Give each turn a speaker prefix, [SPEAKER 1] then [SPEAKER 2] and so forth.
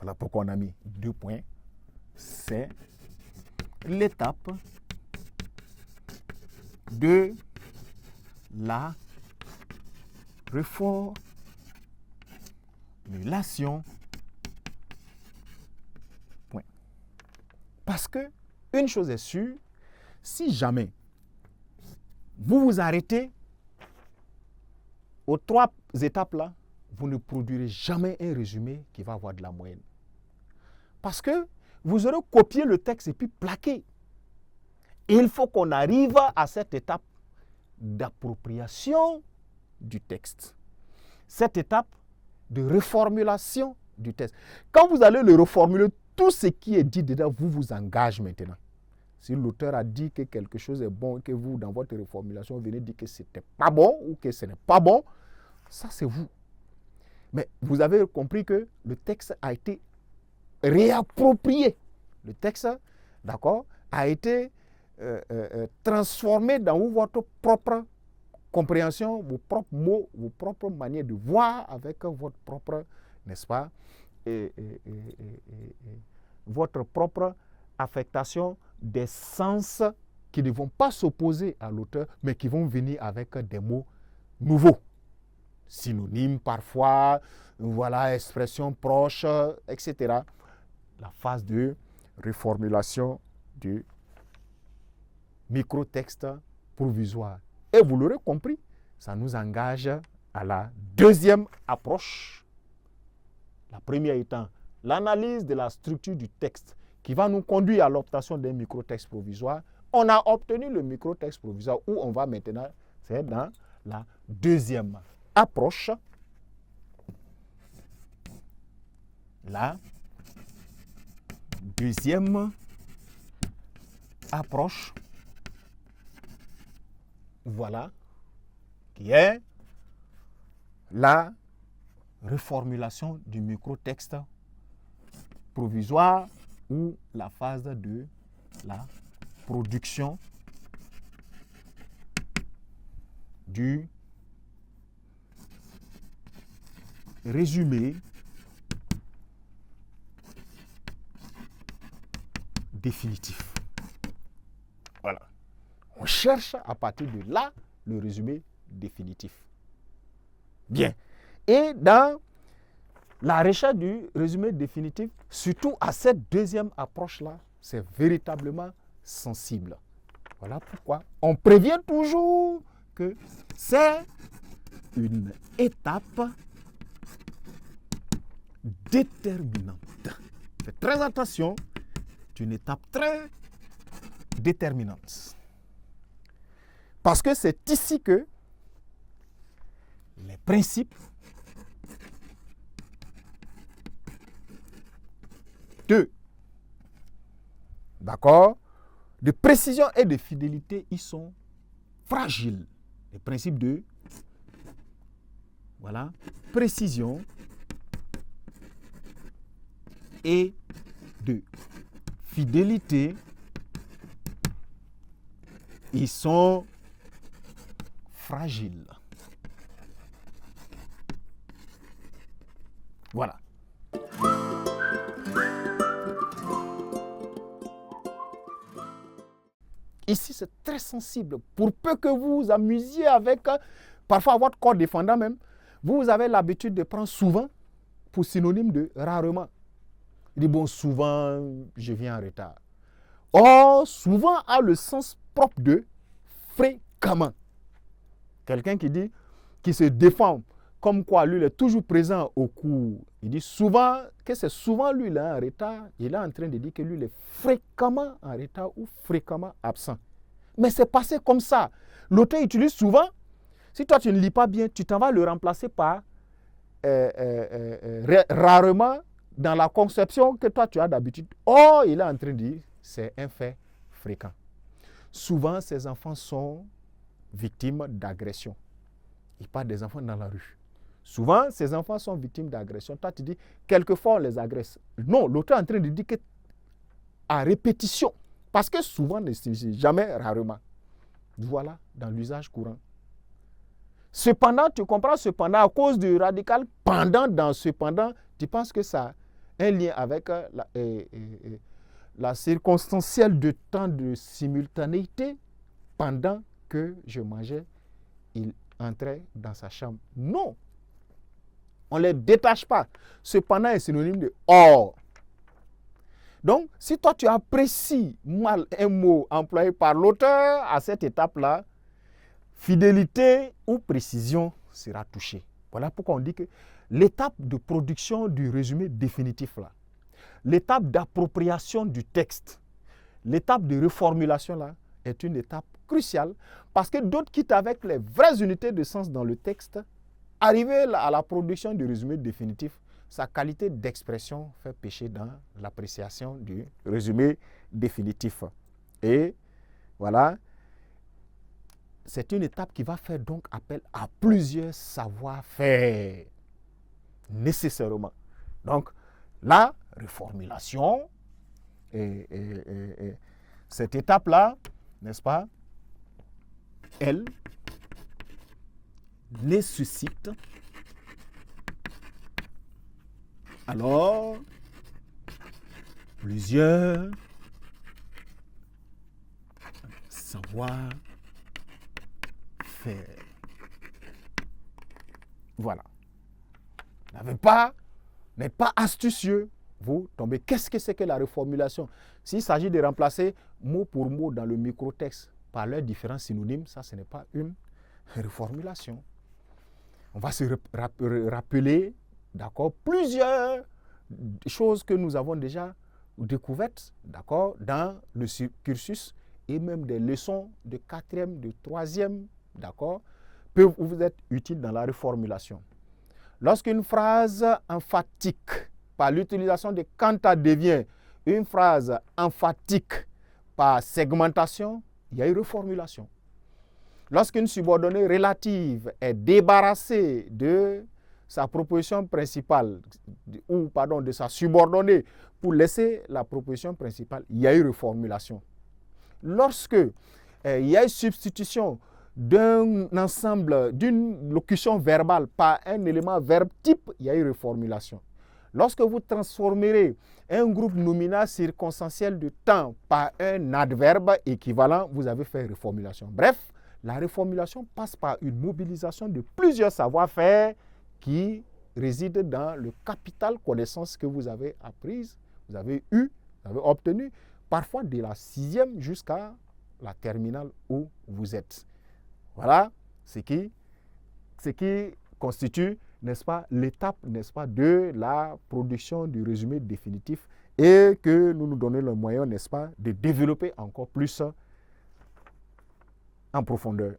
[SPEAKER 1] Voilà pourquoi on a mis 2 points. C'est l'étape de la reformulation. Point. Parce que une chose est sûre, si jamais vous vous arrêtez aux 3 étapes là, vous ne produirez jamais un résumé qui va avoir de la moyenne. Parce que vous aurez copié le texte et puis plaqué. Il faut qu'on arrive à cette étape d'appropriation du texte. Cette étape de reformulation du texte. Quand vous allez le reformuler, tout ce qui est dit dedans vous engage maintenant. Si l'auteur a dit que quelque chose est bon et que vous, dans votre reformulation, venez dire que ce n'était pas bon ou que ce n'est pas bon, ça c'est vous. Mais vous avez compris que le texte a été réapproprié. Le texte, d'accord, a été transformé dans votre propre compréhension, vos propres mots, vos propres manières de voir avec votre propre, n'est-ce pas, votre propre affectation des sens qui ne vont pas s'opposer à l'auteur, mais qui vont venir avec des mots nouveaux. Synonymes parfois, voilà, expressions proches, etc. La phase de reformulation du microtexte provisoire. Et vous l'aurez compris, ça nous engage à la deuxième approche. La première étant l'analyse de la structure du texte qui va nous conduire à l'obtention d'un microtexte provisoire. On a obtenu le microtexte provisoire où on va maintenant, c'est dans la deuxième approche. La deuxième approche, voilà, qui est la reformulation du microtexte provisoire ou la phase de la production du résumé définitif. Voilà. On cherche à partir de là le résumé définitif. Bien. Et dans la recherche du résumé définitif, surtout à cette deuxième approche-là, c'est véritablement sensible. Voilà pourquoi on prévient toujours que c'est une étape déterminante. Faites très attention, c'est une étape très déterminante. Parce que c'est ici que les principes de précision et de fidélité, ils sont fragiles. Les principes de précision et de fidélité, ils sont fragiles. Voilà. Ici, c'est très sensible. Pour peu que vous vous amusiez avec, parfois votre corps défendant même, vous avez l'habitude de prendre souvent pour synonyme de rarement. Il dit, bon, souvent, je viens en retard. Or, souvent a le sens propre de fréquemment. Quelqu'un qui dit, qui se défend, comme quoi lui, il est toujours présent au cours. Il dit souvent, que c'est souvent lui, il est en retard. Il est en train de dire que lui, il est fréquemment en retard ou fréquemment absent. Mais c'est passé comme ça. L'auteur utilise souvent. Si toi, tu ne lis pas bien, tu t'en vas le remplacer par rarement dans la conception que toi, tu as d'habitude. Or, il est en train de dire, c'est un fait fréquent. Souvent, ces enfants sont victimes d'agression. Il parle des enfants dans la rue. Souvent, ces enfants sont victimes d'agression. Toi, tu dis, quelquefois, on les agresse. Non, l'auteur est en train de dire qu'à répétition. Parce que souvent, ne signifie jamais rarement. Voilà, dans l'usage courant. Cependant, tu comprends, cependant, à cause du radical pendant dans cependant, tu penses que ça un lien avec la circonstancielle de temps de simultanéité. Pendant que je mangeais, il entrait dans sa chambre. Non, on ne les détache pas. Cependant, est synonyme de or. Donc, si toi tu apprécies mal un mot employé par l'auteur à cette étape-là, fidélité ou précision sera touchée. Voilà pourquoi on dit que l'étape de production du résumé définitif là, l'étape d'appropriation du texte, l'étape de reformulation là, est une étape cruciale parce que d'autres quittent avec les vraies unités de sens dans le texte. Arrivé à la production du résumé définitif, sa qualité d'expression fait pécher dans l'appréciation du résumé définitif. Et voilà, c'est une étape qui va faire donc appel à plusieurs savoir-faire, nécessairement. Donc, la reformulation, cette étape-là, n'est-ce pas, elle nécessite alors plusieurs savoir-faire. Voilà. N'êtes pas astucieux, vous tombez. Qu'est-ce que c'est que la reformulation? S'il s'agit de remplacer mot pour mot dans le microtexte par leurs différents synonymes, ça, ce n'est pas une reformulation. On va se rappeler, d'accord, plusieurs choses que nous avons déjà découvertes, d'accord, dans le cursus et même des leçons de 4e, de 3e, d'accord, peuvent vous être utiles dans la reformulation. Lorsqu'une phrase emphatique, par l'utilisation de quanta devient une phrase emphatique par segmentation, il y a une reformulation. Lorsqu'une subordonnée relative est débarrassée de sa proposition principale, de sa subordonnée, pour laisser la proposition principale, il y a une reformulation. Lorsque il y a une substitution d'un ensemble, d'une locution verbale par un élément verbe type, il y a une reformulation. Lorsque vous transformerez un groupe nominal circonstanciel de temps par un adverbe équivalent, vous avez fait reformulation. Bref, la reformulation passe par une mobilisation de plusieurs savoir-faire qui résident dans le capital connaissance que vous avez apprise, vous avez eu, vous avez obtenu, parfois de la 6e jusqu'à la terminale où vous êtes. Voilà ce qui constitue, n'est-ce pas, l'étape, n'est-ce pas, de la production du résumé définitif et que nous donnons le moyen, n'est-ce pas, de développer encore plus en profondeur.